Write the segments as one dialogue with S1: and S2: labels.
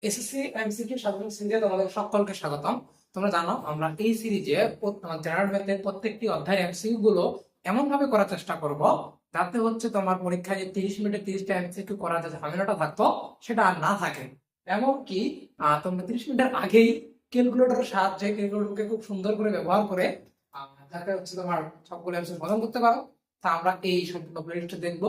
S1: SSC MCQ সাধারণ সিরিজে তোমাদের সকলকে স্বাগতম। তোমরা জানো আমরা এই সিরিজে জেনারেল ম্যাথের প্রত্যেকটি অধ্যায় এমসিকিউ গুলো এমন ভাবে করার চেষ্টা করব যাতে হচ্ছে তোমার পরীক্ষায় যে 30 মিনিটে 30টা এমসিকিউ করার যে ঝামেলাটা থাকতো সেটা আর না থাকে। এমনকি তোমরা 30 মিনিটের আগেই ক্যালকুলেটরের সাহায্যে ক্যালকুলেটরকে খুব সুন্দর করে ব্যবহার করে যাতে হচ্ছে তোমার সবগুলো এমসিকিউ সমাধান করতে পারো। তা আমরা এই সম্পূর্ণ প্লেলিস্টে দেখবো।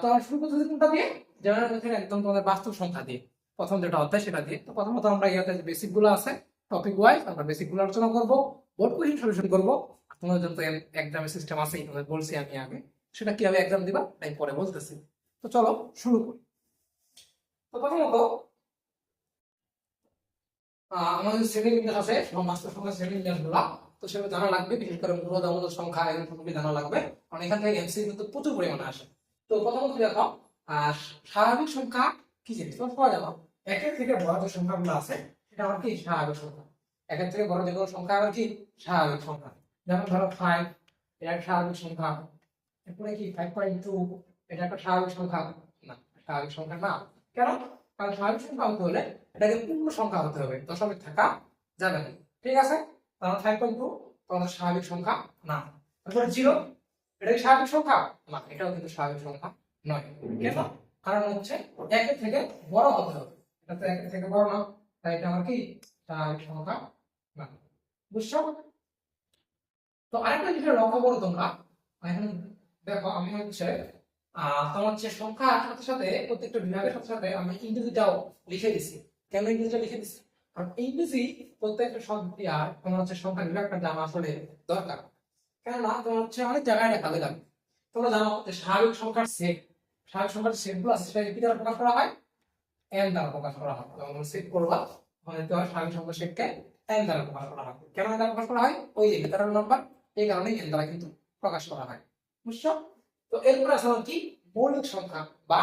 S1: তো শুরু করতে কোনটা দিয়ে? জেনারেল ম্যাথের একদম তোমাদের বাস্তব সংখ্যা দিয়ে, প্রথম যেটা অধ্যায় সেটা দিয়ে। তো প্রথমত আমরা ইয়াতে বেসিক গুলো আছে, টপিক ওয়াইজ আমরা বেসিক গুলো আলোচনা করবো, বোর্ড কোশ্চেন সলিউশন করবো। তোমাদের জন্য এক্সামের সিস্টেম আছে, তোমাদের বলছি আমি আগে, সেটা কিভাবে এক্সাম দিবা তাই পরে বলতেছি। তো চলো শুরু করি। তো প্রথমত আমাদের শ্রেণী বিন্যাস আছে, বাস্তব সংখ্যা শ্রেণী বিন্যাস গুলা তো সেটা জানা লাগবে, বিশেষ করে মূল দমূল সংখ্যা এগুলো সম্পর্কে জানা লাগবে, কারণ এখান থেকে এমসিকিউ কিন্তু প্রচুর পরিমাণে আসে। তো প্রথমত দেখো, আর স্বাভাবিক সংখ্যা কি জিনিস তোমরা সবাই জানো। একের থেকে বড় যে সংখ্যাগুলো আছে সেটা আমার কি স্বাভাবিক সংখ্যা। একের থেকে বড় যে কোনো সংখ্যা আবার কি স্বাভাবিক সংখ্যা। যেমন ধরো 5, এটা একটা স্বাভাবিক সংখ্যা। এরপরে কি 5.2, এটা একটা স্বাভাবিক সংখ্যা না, স্বাভাবিক সংখ্যা না। কেন? কারণ স্বাভাবিক সংখ্যা হতে হলে এটাকে পূর্ণ সংখ্যা হতে হবে, দশমিক থাকা যাবে না। ঠিক আছে, তাহলে 5.2 তোমাদের স্বাভাবিক সংখ্যা না। তারপরে 0, এটা কি স্বাভাবিক সংখ্যা না, এটাও কিন্তু স্বাভাবিক সংখ্যা নয়। কেন? কারণ হচ্ছে একের থেকে বড় হতে হবে, এটা তো একের থেকে বড় না, তাই এটা আমার কি স্বাভাবিক সংখ্যা না। বুঝছো? তো আরেকটা জিনিস লক্ষ্য করো তোমরা, এখন দেখো আমি হচ্ছে তোমার হচ্ছে সংখ্যার সাথে সাথে প্রত্যেকটা বিভাগের সাথে সাথে আমি ইংরেজিটাও লিখে দিছি। কেন ইংরেজিটা লিখে দিছি? কারণ ইংরেজি প্রত্যেকটা তোমার হচ্ছে সংখ্যা বিভাগটা জানা আসলে দরকার। কেননা তোমার হচ্ছে অনেক জায়গায় কাজে লাগবে। তোমরা জানো যে স্বাভাবিক সংখ্যার সেট, স্বাভাবিক সংখ্যার সেট গুলো আছে সেটা কি দ্বারা প্রকাশ করা হয়? এন দ্বারা প্রকাশ করা হয়। যখন তুমি সেট করবা তখন দেখতে হয় স্বাভাবিক সংখ্যার সেটকে এন দ্বারা প্রকাশ করা হয়। কেন এন দ্বারা প্রকাশ করা হয়? ওই যে লিটারাল নাম্বার, এই কারণে এন দ্বারা কিন্তু প্রকাশ করা হয়। বুঝছো? তো এরপরে আছে কি মৌলিক সংখ্যা বা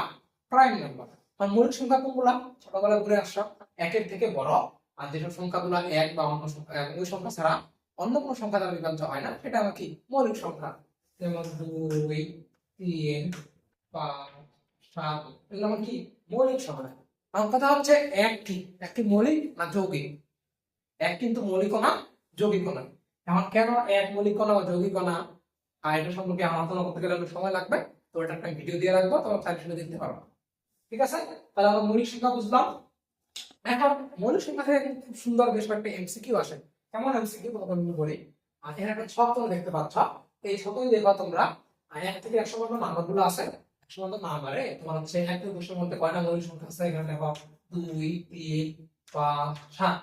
S1: প্রাইম নাম্বার। আর মৌলিক সংখ্যা কোনগুলা? ছোটবেলায় ঘুরে আসছো, একের থেকে বড় আর যেসব সংখ্যাগুলো এক বা অন্য সংখ্যা, ওই সংখ্যা ছাড়া অন্য কোনো সংখ্যা দ্বারা বিভাজ্য হয় না, সেটা আমার কি মৌলিক সংখ্যা। যেমন 2, 3, 5, 7, এগুলো আমার কি মৌলিক সংখ্যা। আমার কথা হচ্ছে এক কি একটি মৌলিক না যৌগিক? এক কিন্তু মৌলিক না, যৌগিক না। এখন কেন এক মৌলিক না বা যৌগিক না, আর এটা সম্পর্কে আলোচনা করতে গেলে একটু সময় লাগবে। তো এটা একটা ভিডিও দিয়ে রাখবো, তোমার চাইলে সেটা দেখতে পারো। ঠিক আছে, তাহলে আমরা মৌলিক সংখ্যা বুঝলাম। এখন মৌলিক সংখ্যা থেকে খুব সুন্দর বেশ কয়েকটা এমসিকিউ আসে। কেমন এমসিকিউ তোমাকে আমি বলি। আর এখানে একটা ছক তোমরা দেখতে পাচ্ছ, এই ছকে দেখো তোমরা 1 থেকে 100 পর্যন্ত নাম্বার গুলো আছে। 100 পর্যন্ত নাম্বারে তোমার হচ্ছে 1 থেকে 200 মধ্যে কয়টা মৌলিক সংখ্যা আছে? এখানে দেখো 2, 3, 5, 7।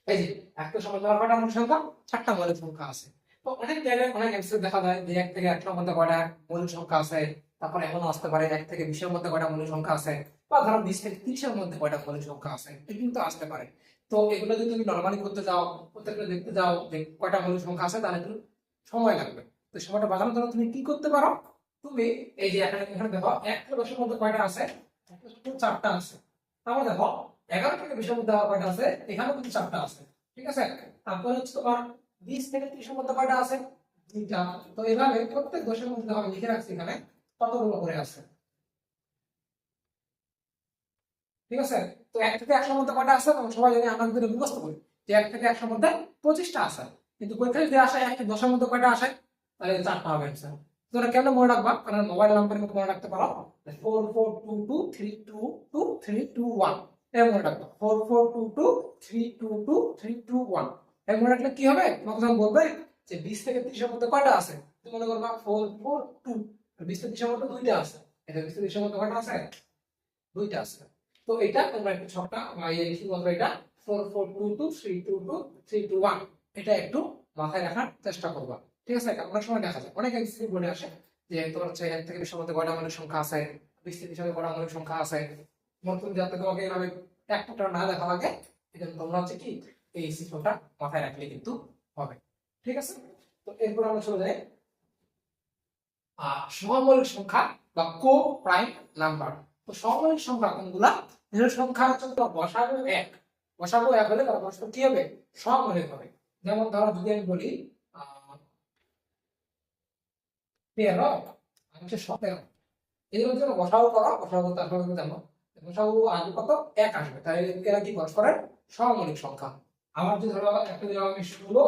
S1: এই যে 1 থেকে 100 মধ্যে কয়টা মৌলিক সংখ্যা? 4টা মৌলিক সংখ্যা আছে। তো অনেক জায়গায় অনেক এমসিকিউ দেখা যায় যে 1 থেকে 100 মধ্যে কয়টা মৌলিক সংখ্যা আছে। তারপরে এমনও আসতে পারে 1 থেকে 20 এর মধ্যে কয়টা মৌলিক সংখ্যা আছে, বা ধরো 20 থেকে 30 এর মধ্যে কয়টা মৌলিক সংখ্যা আছে, এটা কিন্তু আসতে পারে। তো এগুলো যদি তুমি নরমালি করতে যাও, প্রত্যেকটা দেখতে যাও যে কয়টা মৌলিক সংখ্যা আছে, তাহলে একটু সময় লাগবে। তো সময়টা বাঁচানোর জন্য তুমি কি করতে পারো? তুমি এই যে এখানে এখানে দেখো 1 থেকে 10 এর মধ্যে কয়টা আছে? 1 থেকে 4টা আছে। তারপর দেখো 11 থেকে 20 এর মধ্যে আবার কয়টা আছে? এখানেও কিন্তু 4টা আছে। ঠিক আছে, তারপর হচ্ছে তোমার 20 থেকে 30 এর মধ্যে কয়টা আছে? 2টা। তো এভাবে প্রত্যেক 10 এর মধ্যে আমি লিখে রাখছি এখানে কতগুলো করে আছে। ঠিক আছে, তো 1 থেকে 100 এর মধ্যে কয়টা আছে? তখন সবাই জানি, আমরা যদি মুখস্থ করি যে 1 থেকে 100 এর মধ্যে 25টা আছে। কিন্তু পরীক্ষা যদি আসে 1 থেকে 10 এর মধ্যে কয়টা আসে, তাহলে 4টা হবে অ্যান্সার। তোমরা কেমন মনে রাখবা? কারণ মোবাইল নাম্বারের মতো মনে রাখতে পারো 4422322321, এই মনে রাখবা 4422322321। এই মনে রাখলে কি হবে? তোমাকে যখন বলবে যে 20 থেকে 30 এর মধ্যে কয়টা আছে, তুমি মনে করবা 442। 20 থেকে 30 এর মধ্যে 2টা আছে। এটা 20 থেকে 30 এর মধ্যে কয়টা আছে? 2টা আছে। তো এটা তোমরা একটু ছকটা শুধুমাত্র এটা 4422322321, এটা একটু মাথায় রাখার চেষ্টা করবা। ঠিক আছে, অনেক সময় দেখা যায় অনেক এমসিকিউ বলে আসে যে তোমার হচ্ছে 1 থেকে 20 মধ্যে কয়টা মৌলিক সংখ্যা আছে, 20 থেকে 30 কয়টা মৌলিক সংখ্যা আছে। নতুন যাতে তোমাকে এভাবে একটা না দেখা লাগে, এটা তোমরা হচ্ছে কি এই সিস্টেমটা মাথায় রাখলে কিন্তু হবে। ঠিক আছে, তো এরপর আমরা চলে যাই সহমৌলিক সংখ্যা বা কো প্রাইম নাম্বার। তো সহমৌলিক সংখ্যা কোনগুলা? যেসব সংখ্যা হচ্ছে বসাগু 1, বসাগু 1 হলে তার বসত কি হবে? সহমৌলিক হবে। যেমন ধরো যদি আমি বলি 13 আর হচ্ছে 17, এগুলোর জন্য বসাগু করো, বসাগু তারপরে জানো লসাগু আসবে কত? 1 আসবে। তাই এরা কি পরস্পরের সহমৌলিক সংখ্যা। আমার যদি ধরো একটা দিলাম আমি 16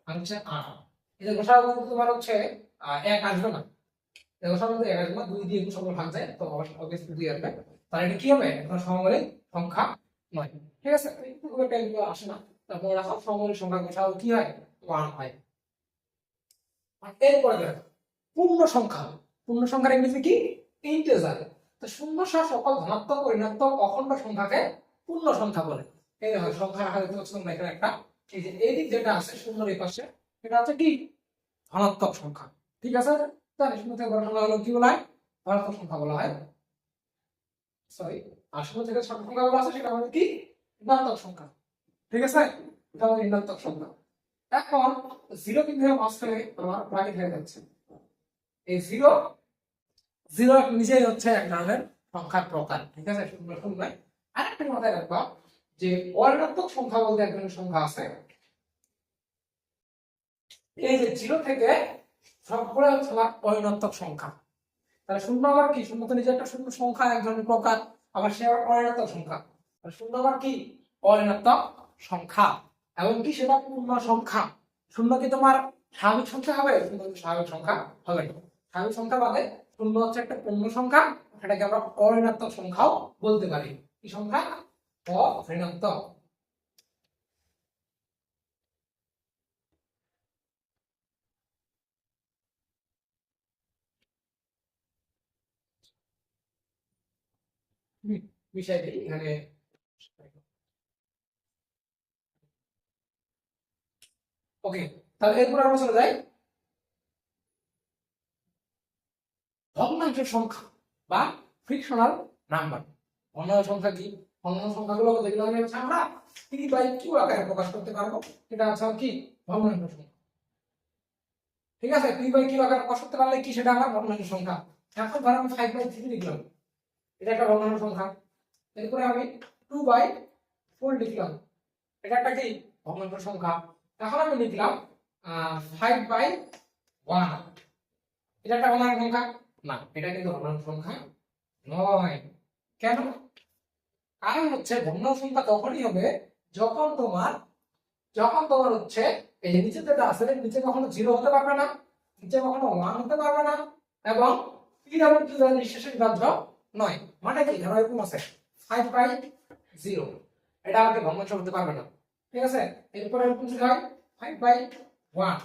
S1: আর হচ্ছে 8, এই যে লসাগু কিন্তু তোমার হচ্ছে 1 আসবে না, লসাগু কিন্তু 1 আসবে না, 2 দিয়ে সকল ভাগ যায় তো অবশ্যই 2 আসবে। তাহলে এটা কি হবে? এটা সহমৌলিক সংখ্যা নয়। ঠিক আছে, একটু খুব একটা এগুলো আসে না। তারপর রাখো সহমৌলিক সংখ্যা লসাগু কি হয়? 1 হয়। আর এরপরে দেখো পূর্ণ সংখ্যা। পূর্ণ সংখ্যার ইংরেজি কি? ইন্টিজার। তো শূন্য সহ সকল ধনাত্মক ও ঋণাত্মক অখণ্ড সংখ্যাকে পূর্ণ সংখ্যা বলে। এই দেখো সংখ্যার আকারে দেখতে পাচ্ছ তোমরা এখানে একটা, এই যে এই দিক যেটা আছে শূন্যর এই পাশে, এটা হচ্ছে কি? ধনাত্মক সংখ্যা। ঠিক আছে, তাহলে শূন্য থেকে বড় সংখ্যা হলো কি বলা হয়? ধনাত্মক সংখ্যা বলা হয়। সরি, আর শূন্য থেকে ছোট সংখ্যাগুলো আছে সেটা হলো কি? ঋণাত্মক সংখ্যা। ঠিক আছে, এটা হলো ঋণাত্মক সংখ্যা। এখন জিরো কিন্তু মাঝখানে আমার ব্র্যাকেট হয়ে যাচ্ছে। এই জিরো জিরো নিজেই হচ্ছে এক ধরনের সংখ্যার প্রকার। ঠিক আছে, শূন্য শূন্য। আরেকটা মাথায় রাখবা যে অঋণাত্মক সংখ্যা বলতে এক ধরনের সংখ্যা আছে, এই যে জিরো থেকে সবগুলো হচ্ছে আমার অঋণাত্মক সংখ্যা। তাহলে শূন্য আবার কি? শূন্য তো নিজে একটা শূন্য সংখ্যা, এক ধরনের প্রকার, আবার সে আবার অঋণাত্মক সংখ্যা। শূন্য আবার কি? অঋণাত্মক সংখ্যা, এবং কি সেটা পূর্ণ সংখ্যা। শূন্য কি তোমার স্বাভাবিক সংখ্যা হবে? শূন্য স্বাভাবিক সংখ্যা হবে না। স্বাভাবিক সংখ্যা বাদে শূন্য হচ্ছে একটা পূর্ণ সংখ্যা, সেটাকে আমরা অঋণাত্মক সংখ্যাও বলতে পারি। কি সংখ্যা? অঋণাত্মক। বিষয়টি এখানে ওকে। তাহলে এরপর আমরা চলে যাই ভগ্নাংশের সংখ্যা বা ফ্রিকশনাল নাম্বার। ভগ্নাংশ সংখ্যা কি? ভগ্নাংশ সংখ্যাগুলো যেগুলো হচ্ছে আমরা পি বাই কিউ আকারে প্রকাশ করতে পারবো, সেটা হচ্ছে কি? ভগ্নাংশ সংখ্যা। ঠিক আছে, পি বাই কিউ আকারে প্রকাশ করতে পারলে কি সেটা আমার ভগ্নাংশ সংখ্যা। এখন ধর আমি 5/3 লিখলাম, এটা একটা ভগ্নাংশ সংখ্যা। এরপরে আমি 2/4 লিখলাম, এটা একটা কি? ভগ্নাংশ সংখ্যা। এখন আমি লিখলাম 5/1, এটা একটা ভগ্নাংশ সংখ্যা না, এটা কিন্তু ভগ্নাংশ সংখ্যা নয়। কেন? কারণ হচ্ছে ভগ্নাংশ সংখ্যা তখনই হবে যখন তোমার হচ্ছে এই যে নিচে যেটা আছে, নিচে কখনো 0 হতে পারবে না, নিচে কখনো 1 হতে পারবে না, এবং p এবং q এর নিঃশেষের বিভাজ্য নয়। মানে কি? ধরো এরকম আছে 5/0, এটা আমাকে ভগ্নাংশ হতে পারবে না। ঠিক আছে, এরপরে এরকম যদি হয় 5/1,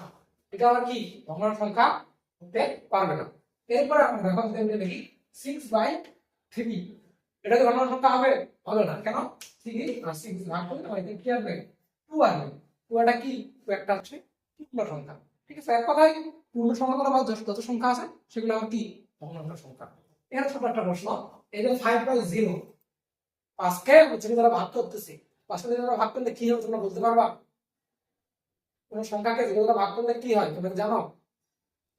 S1: এটা আবার কি? ভগ্নাংশ সংখ্যা হতে পারবে না। এরপরে আমরা দেখো যদি লিখি 6/3, এটা কি ভগ্নাংশ সংখ্যা হবে? হবে না। কেন? 3 আর 6 ভাগ করলে হয় কি আসবে? 2 আসবে। 2 এটা কি? 2 একটা হচ্ছে পূর্ণ সংখ্যা। ঠিক আছে, এক কথায় পূর্ণ সংখ্যাগুলো বা যত সংখ্যা আছে সেগুলো আমার কি? ভগ্নাংশ সংখ্যা। এখানে ছোট একটা প্রশ্ন, এই যে 5/0, 5কে হচ্ছে যারা ভাগ করতেছে, 5কে যারা ভাগ করলে কি হবে তোমরা বলতে পারবা? কোন সংখ্যাকে যেগুলো ভাগ করলে কি হয় তুমি জানো?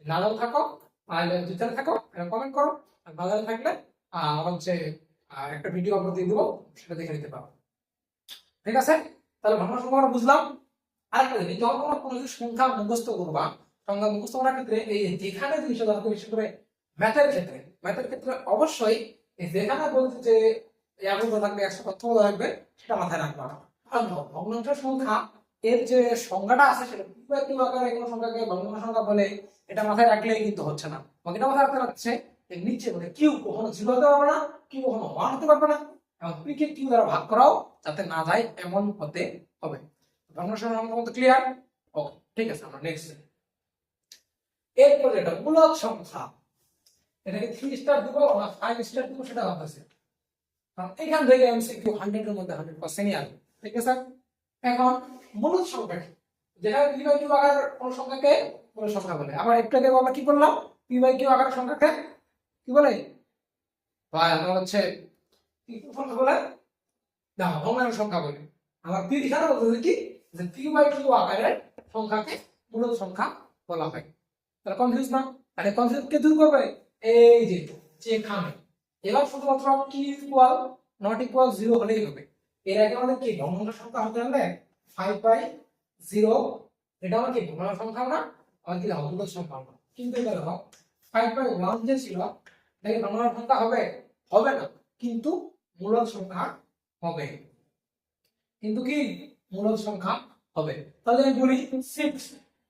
S1: লাল থাকো আর দুইটারে থাকো, কমেন্ট করো। আর বাজারে থাকলে হচ্ছে একটা ভিডিও আপলোড দিয়ে দেবো, সেটা দেখে নিতে পারো। ঠিক আছে, তাহলে ভগ্নাংশ সংখ্যা আমরা বুঝলাম। আরেকটা জিনিস, যখন তোমরা কোনো কিছু সংখ্যা মুখস্থ করবা, সংখ্যা মুখস্থ করার ক্ষেত্রে এই যেখানে জিনিসটা দরকার, বিশেষ করে ম্যাথের ক্ষেত্রে অবশ্যই এই যেখানে বলছে যে এগুলো থাকবে, 100 তথ্য থাকবে, সেটা মাথায় রাখবা। কারণ ভগ্নাংশ সংখ্যা এর যে সংজ্ঞাটা আছে সেটা কি আকারে কোনো সংখ্যাকে ভগ্নাংশ সংখ্যা বলে, এটা মাথায় রাখলেই কিন্তু হচ্ছে না। বাকিটা মাথায় রাখতে হচ্ছে এর নিচে মানে কিউ কখনো 0 হতে পারবে না, কিউ কখনো 1 হতে পারবে না, এবং পি কে কিউ দ্বারা ভাগ করাও যাতে না যায় এমন হতে হবে। ভগ্নাংশ সংখ্যা মতো ক্লিয়ার? ওকে, ঠিক আছে, আমরা নেক্সট। এরপর যেটা মূলদ সংখ্যা, এটাকে 3 স্টার দিব না 5 স্টার দিব সেটা ভাবতেছি, কারণ এখান থেকে এমসিকিউ 100 এর মধ্যে 100%ই আসবে। ঠিক আছে, এখন মূলদ সংখ্যা কি? যেটা পি বাই কিউ আকার কোন সংখ্যাকে মূলদ সংখ্যা বলে। আবার একটু আগে আমরা কি করলাম? পি বাই কিউ আকার সংখ্যাকে কি বলে? ভাই আমরা হচ্ছে কি সংখ্যা বলে? না, ভগ্নাংশ সংখ্যা বলে। আবার পি এখানে বলতে কি যে পি বাই কিউ আকারের সংখ্যাকে মূলদ সংখ্যা বলা হয়। তাহলে কনফিউজ না? তাহলে কনফিউজ কে দূর করবে? এই যে যেখানে এবার শুধুমাত্র কি ইকুয়াল নট ইকুয়াল 0 হলেই হবে। এর আগে আমাদের কি ভগ্নাংশ সংখ্যা হতে হলে 5/0, এটা আমার কি ভগ্নাংশ সংখ্যা না, আর কি মূলদ সংখ্যা না। কিন্তু এটা দেখো 5/1 যে ছিল এটা কি ভগ্নাংশ সংখ্যা হবে? হবে না, কিন্তু মূলদ সংখ্যা হবে, কিন্তু কি মূলদ সংখ্যা হবে। তাহলে আমি বলি 6,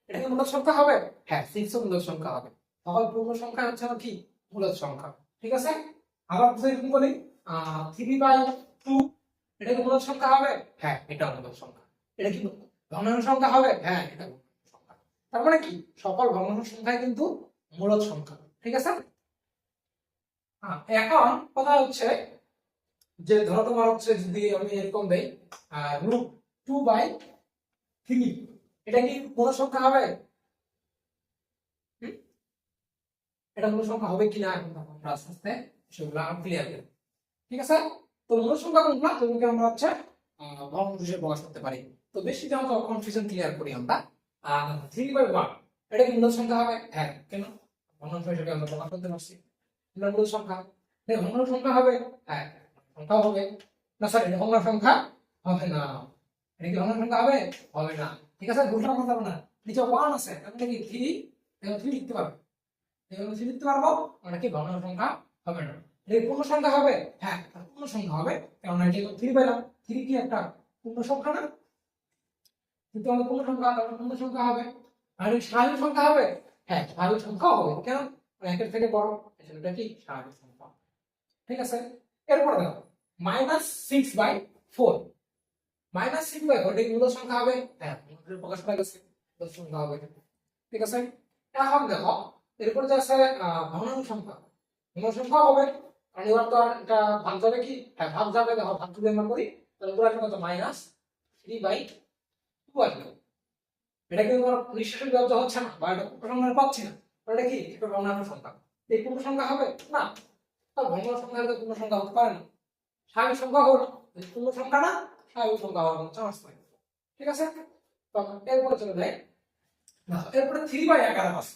S1: এটা কি মূলদ সংখ্যা হবে? হ্যাঁ, 6 ও মূলদ সংখ্যা হবে। তাহলে পূর্ণ সংখ্যা হচ্ছে আমার কি মূলদ সংখ্যা। ঠিক আছে, আবার যদি বলি 3/2, এটা কি মূলদ সংখ্যা হবে? হ্যাঁ, এটা মূলদ সংখ্যা। এটা কি ভগ্নাংশ সংখ্যা হবে? হ্যাঁ, এটা ভগ্নাংশ সংখ্যা। তার মানে কি সকল ভগ্নাংশ সংখ্যাই কিন্তু মূলদ সংখ্যা। ঠিক আছে, এখন কথা হচ্ছে যে ধরো তোমার হচ্ছে যদি আমি এরকম দেই √2/3, এটা কি মূলদ সংখ্যা হবে? এটা মূলদ সংখ্যা হবে কিনা এখন আমরা আস্তে আস্তে সেগুলো ক্লিয়ার করি। ঠিক আছে, তো মূলদ সংখ্যা কোনগুলো যেগুলোকে আমরা হচ্ছে ভগ্নাংশ হিসেবে প্রকাশ করতে পারি। তো বেশি যেমন কনফিউশন ক্লিয়ার করি আমরা 3/1, এটা কি মূলদ সংখ্যা হবে? হ্যাঁ, কেন ভগ্নাংশ হিসেবে আমরা প্রকাশ করতে পারছি, এটা মূলদ সংখ্যা। এটা ভগ্নাংশ সংখ্যা হবে? হ্যাঁ, সংখ্যা হবে না স্যার, এটা ভগ্নাংশ সংখ্যা হবে না। এটা কি ভগ্নাংশ সংখ্যা হবে? হবে না। ঠিক আছে, ভুলটা করতে পারবো না, নিচে 1 আছে তাহলে কি 3, এখন 3 লিখতে পারবো, এখন 3 লিখতে পারবো, মানে কি ভগ্নাংশ সংখ্যা হবে না। এটা কি পূর্ণ সংখ্যা হবে? হ্যাঁ, পূর্ণ সংখ্যা হবে, কারণ এটা 3 পেলাম, 3 কি একটা পূর্ণ সংখ্যা না? কিন্তু আমাদের পূর্ণ সংখ্যা, তাহলে পূর্ণ সংখ্যা হবে। আর এই স্বাভাবিক সংখ্যা হবে? হ্যাঁ, স্বাভাবিক সংখ্যা হবে, কেন একের থেকে বড়, এটা কি স্বাভাবিক সংখ্যা। ঠিক আছে, এরপর দেখো -6/4, -6/4 এটা কি মূলদ সংখ্যা হবে? হ্যাঁ, মূলদের প্রকাশ পাওয়া গেছে, মূলদ সংখ্যা হবে। ঠিক আছে, এখন দেখো এরপর যে আছে ভগ্নাংশ সংখ্যা, ভগ্নাংশ সংখ্যা হবে, কারণ এবার তো আর এটা ভাগ যাবে কি? হ্যাঁ, ভাগ যাবে। দেখো ভাগ যদি আমরা করি তাহলে পুরো একটা কত -3/2 আসবে। এটা কিন্তু আমার নিঃশেষের ব্যবস্থা হচ্ছে না, বা এটা পূর্ণ পাচ্ছি না, এটা কি এটা ভগ্নাংশ সংখ্যা। এই পূর্ণ সংখ্যা হবে না, তার ভগ্নাংশ সংখ্যা তো পূর্ণ সংখ্যা হতে পারে না, স্বাভাবিক সংখ্যা হলো পূর্ণ সংখ্যা না, স্বাভাবিক সংখ্যা হওয়ার কোনো চান্স নাই। ঠিক আছে, তখন এরপরে চলে যায় এরপরে 3/11 আছে।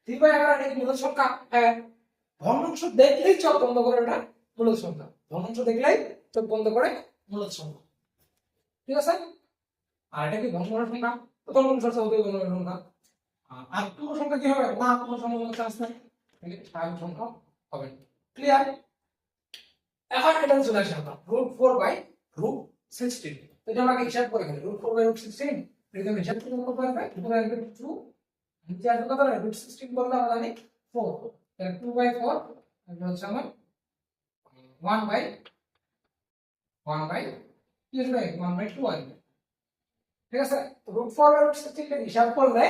S1: 3/11 এটা কি মূলদ সংখ্যা? হ্যাঁ, ভগ্নাংশ দেখলেই চোখ বন্ধ করে এটা মূলদ সংখ্যা, ভগ্নাংশ দেখলেই চোখ বন্ধ করে মূলদ সংখ্যা। ঠিক আছে, আর এটা কি ভগ্নাংশ সংখ্যা, তো ভগ্নাংশ হবে ভগ্নাংশ সংখ্যা। আর পূর্ণ সংখ্যা কি হবে? না, পূর্ণ সংখ্যা কোনো চান্স নাই, স্বাভাবিক সংখ্যা হবে। ক্লিয়ার? এখন এটা চলে আসে আমরা √4/√16, এটা আমরা হিসাব করে ফেলি। √4/√16 এটা আমি হিসাব করে করতে পারবে, উপরে আসবে 2, নিচে আসবে কত? √16 বলতে আমরা জানি 4, তাহলে 2/4 এটা হচ্ছে আমার 1/1 কি আসবে? 1/2 আসবে। ঠিক আছে, √4/√16 কে হিসাব করলে,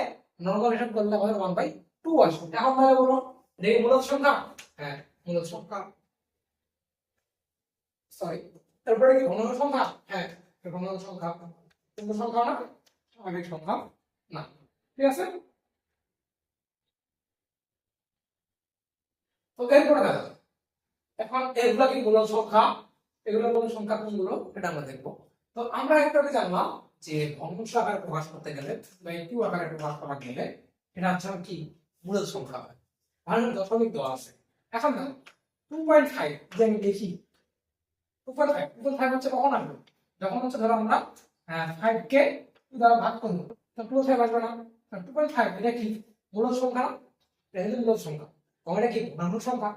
S1: নরমাল হিসাব করলে আমাদের 1/2 আসবে। এখন তাহলে বলো এটা কি মূলদ সংখ্যা? হ্যাঁ, মূলদ সংখ্যা। সরি, তারপরে কি ঘন সংখ্যা? হ্যাঁ, ঘন সংখ্যা। পূর্ণ সংখ্যা না, স্বাভাবিক সংখ্যা না। ঠিক আছে, তো এরপরে দেখো এখন এগুলা কি মূলদ সংখ্যা, এগুলো মূলদ সংখ্যা কোনগুলো এটা আমরা দেখবো। তো আমরা একটা জানলাম যে ভগ্নাংশ আকারে প্রকাশ করতে গেলে বা একটু আকারে প্রকাশ করা গেলে এটা হচ্ছে কি মূলদ সংখ্যা হয়, ভালো দশমিক দেওয়া আছে। এখন দেখো 2.5 যে আমি দেখি 2.5 হচ্ছে কখন আসবে? যখন হচ্ছে ধরো আমরা 5 কে 2 দ্বারা ভাগ করব, তো 2.5 আসবে না। 2.5 এটা কি মূলদ সংখ্যা? এটা হলো মূলদ সংখ্যা, এবং এটা কি পূর্ণাঙ্গ সংখ্যা,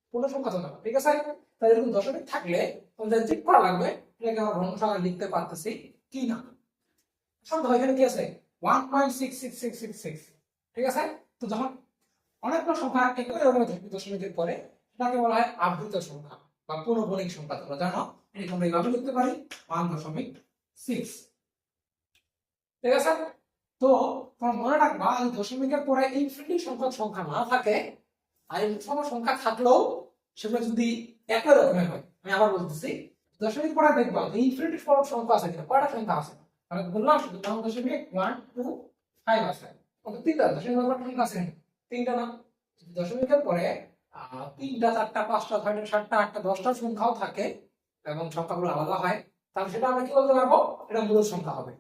S1: পূর্ণ সংখ্যা তো না। ঠিক আছে, তাহলে এরকম দশমিক থাকলে তোমাদের চেক করা লাগবে এটাকে আমরা পূর্ণ সংখ্যা লিখতে পারতেছি কি না। এখন এখানে কি আছে 1.66666, ঠিক আছে। তো যখন অনেকগুলো সংখ্যা একই রকম থাকবে দশমিকের পরে, সেটাকে বলা হয় আবৃত সংখ্যা বা পূর্ণবর্ণিক সংখ্যা। তোমরা জানো এটাকে আমরা এইভাবে লিখতে পারি 1.6। ঠিক আছে, তো তোমার মনে রাখবা এই দশমিকের পরে ইনফিনিটি সংখ্যা না থাকে, আর এই সংখ্যা থাকলেও সেগুলো যদি একই রকমের হয়, আমি আবার বলতেছি দশমিক পরে দেখবা ইনফিনিটি সংখ্যা আছে কিনা, কয়টা সংখ্যা আছে। আমি বললাম 0.125 আছে, কত? তিনটা দশমিক সংখ্যা আছে, তিনটা না। দশমিকের পরে 3টা 4টা 5টা 6টা 7টা 8টা 10টা সংখ্যাও থাকে এবং সংখ্যাগুলো আলাদা হয়, তাহলে সেটা আমরা কি বলতে পারবো? এটা মূলদ সংখ্যা হবে।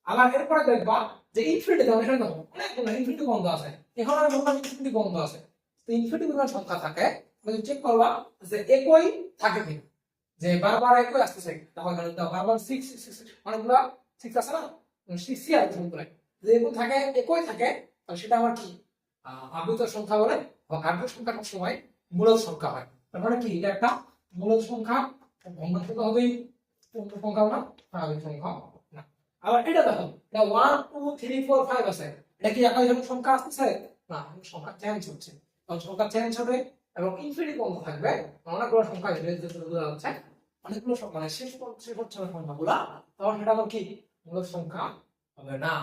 S1: আবার এরপরে দেখবা যে ইনফিনিটি এখানে দেখো অনেকগুলো ইনফিনিটি বন্ধ আছে, এখানে আমি বললাম ইনফিনিটি বন্ধ আছে। তো ইনফিনিটি পরিমাণ সংখ্যা থাকে, তুমি চেক করবা যে একই থাকে কিনা, যে বারবার একই আসতেছে। তখন বারবার 6 অনেকগুলো 6 আছে না, 6 সি আর গুণ করে যদি এরকম থাকে একই থাকে, তাহলে সেটা আমার কি আবৃত সংখ্যা বলে। এবং আবৃত সংখ্যা সব সময় মূলদ সংখ্যা হয়। তার মানে কি এটা একটা মূলদ সংখ্যা ভগ্নাংশ তো হবেই, পূর্ণ সংখ্যা না, স্বাভাবিক সংখ্যা না। আবার এটা দেখো, এটা 1 2 3 4 5 আছে, এটা কি একই রকম সংখ্যা আসছে না, সংখ্যা চেঞ্জ হচ্ছে। কারণ সংখ্যা চেঞ্জ হবে এবং ইনফিনিটি পর্যন্ত থাকবে, অনেকগুলো সংখ্যা হচ্ছে, অনেকগুলো সংখ্যা মানে শেষ হচ্ছে না সংখ্যাগুলো, তখন সেটা আবার কি মূল সংখ্যা হবে না।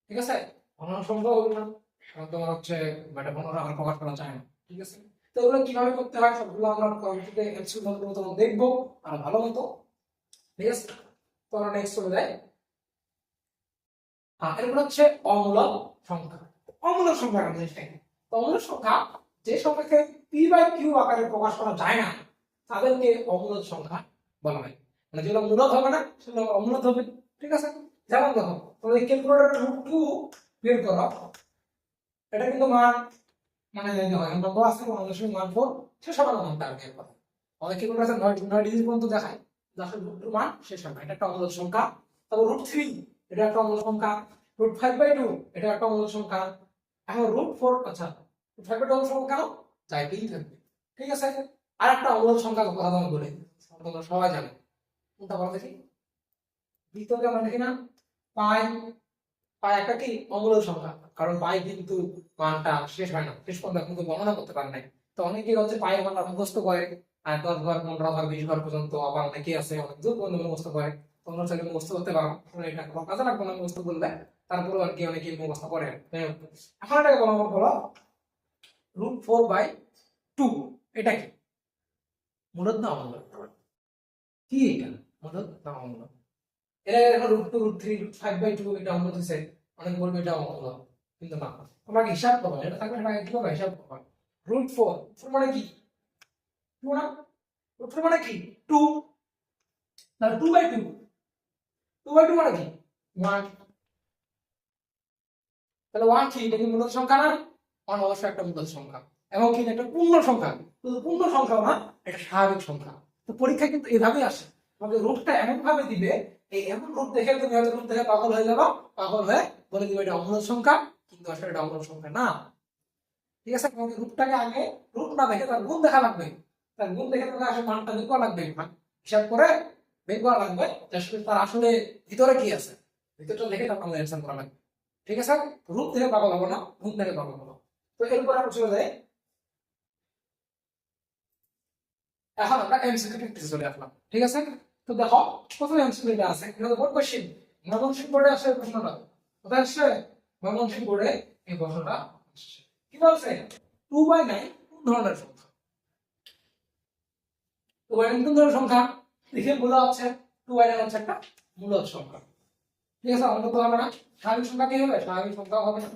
S1: ঠিক আছে, অন্য সংখ্যা হবে না, কারণ তোমার হচ্ছে এটা কোনো আকার প্রকাশ করা যায় না। ঠিক আছে, তো এগুলো কিভাবে করতে হয় সবগুলো আমরা কম্পিউটারে এমসিকিউ মতো দেখবো আর ভালো মতো। ঠিক আছে, তো আমরা নেক্সট চলে যাই। এরপর হচ্ছে অমূলক সংখ্যা। অমূলক সংখ্যা জিনিসটা কি? অমূলক সংখ্যা যে সংখ্যাকে পি বাই কিউ আকারে প্রকাশ করা যায় না তাদেরকে অমূলক সংখ্যা বলা হয়। মানে যেগুলো মূলক হবে না সেগুলো অমূলক হবে। ঠিক আছে, যেমন দেখো তুমি ক্যালকুলেটর রুট 2 বের করো, এটা কিন্তু মান মানে হয় আমরা আছে মানুষের মান 4 সে সমান মান তার এর কথা। অনেক ক্যালকুলেটর 9 ডিজিট পর্যন্ত দেখায়, যার রুট 2 মান শেষ হয়, এটা একটা অমূলক সংখ্যা। তারপর রুট 3 এটা একটা অমূলক সংখ্যা, রুট 5/2 এটা একটা অমূলক সংখ্যা। এখন রুট 4, আচ্ছা রুট 5/2 অমূলক সংখ্যা কেন? চাইতেই থাকবে। ঠিক আছে, আর একটা অমূলক সংখ্যা কথা আমি বলি, তোমরা সবাই জানো কোনটা বলো দেখি। ভিতরে আমরা দেখি না পাই, পাই একটা কি অমূলক সংখ্যা, কারণ পাই কিন্তু মানটা শেষ হয় না, শেষ পর্যন্ত কিন্তু গণনা করতে পারে নাই। তো অনেকে হচ্ছে পাই মানটা মুখস্থ করে, আর 10 ঘর 15 ঘর 20 ঘর পর্যন্ত, আবার অনেকে আছে অনেক দূর পর্যন্ত মুখস্থ করে। তোমরা চাইলে মুখস্থ করতে পারো, এটা কোনো কাজে লাগবে না মুখস্থ করলে, তারপরে আর কি অনেকে মুখস্থ করে। এখন এটাকে বলো রুট 4/2 এটা কি মূলত না অমূলক? কি এটা মূলত না অমূলক? এরা এখন রুট 2 রুট 3 রুট 5/2 এটা অমূলক দিছে, অনেক বলবে এটা অমূলক, কিন্তু না। তোমরা হিসাব করো, এটা থাকলে না কিভাবে হিসাব করো? রুট 4 4 মানে কি 2 না, রুট 4 মানে কি 2, তাহলে 2/2 2/2 মানে কি 1, তাহলে 1 কি এটা কি মূলদ সংখ্যা না? 1 অবশ্যই একটা মূলদ সংখ্যা, এবং কি এটা পূর্ণ সংখ্যা, শুধু পূর্ণ সংখ্যা না, এটা স্বাভাবিক সংখ্যা। তো পরীক্ষা কিন্তু এভাবেই আসে, তোমাকে রুটটা এমন ভাবে দিবে, এই এমন রূপ দেখে তুমি হয়তো রূপ দেখে পাগল হয়ে যাবে, পাগল হয়ে বলে দিবে এটা অমূলদ সংখ্যা, কিন্তু আসলে এটা অমূলদ সংখ্যা না। ঠিক আছে, তোমাকে রূপটাকে আগে রূপ না দেখে তার গুণ দেখা লাগবে, তার গুণ দেখে তোমাকে আসলে মানটা বের করা লাগবে, হিসাব করে বের করা লাগবে যে আসলে তার আসলে ভিতরে কি আছে, ভিতরটা দেখে তারপর আমাদের অ্যানসার করা লাগবে। ঠিক আছে, রূপ দেখে পাগল হবো না, গুণ দেখে পাগল হবো। তো এরপর আমরা চলে যাই, এখন আমরা এমসিকিউ প্র্যাকটিসে চলে আসলাম। ঠিক আছে, তো দেখো প্রথমে এমসিকিউটা আছে, এটা তো বোর্ড কোশ্চেন, ময়মনসিংহ বোর্ডে আসে এই প্রশ্নটা, কোথায় আসছে? ময়মনসিংহ বোর্ডে এই প্রশ্নটা আসছে। কি বলছে? 2/9 কোন ধরনের সংখ্যা? 2/9 কোন ধরনের সংখ্যা দেখে বলা হচ্ছে 2/9 হচ্ছে একটা মূলদ সংখ্যা। ঠিক আছে, আমাদের তো হবে না, স্বাভাবিক সংখ্যা কি হবে? স্বাভাবিক সংখ্যা হবে না,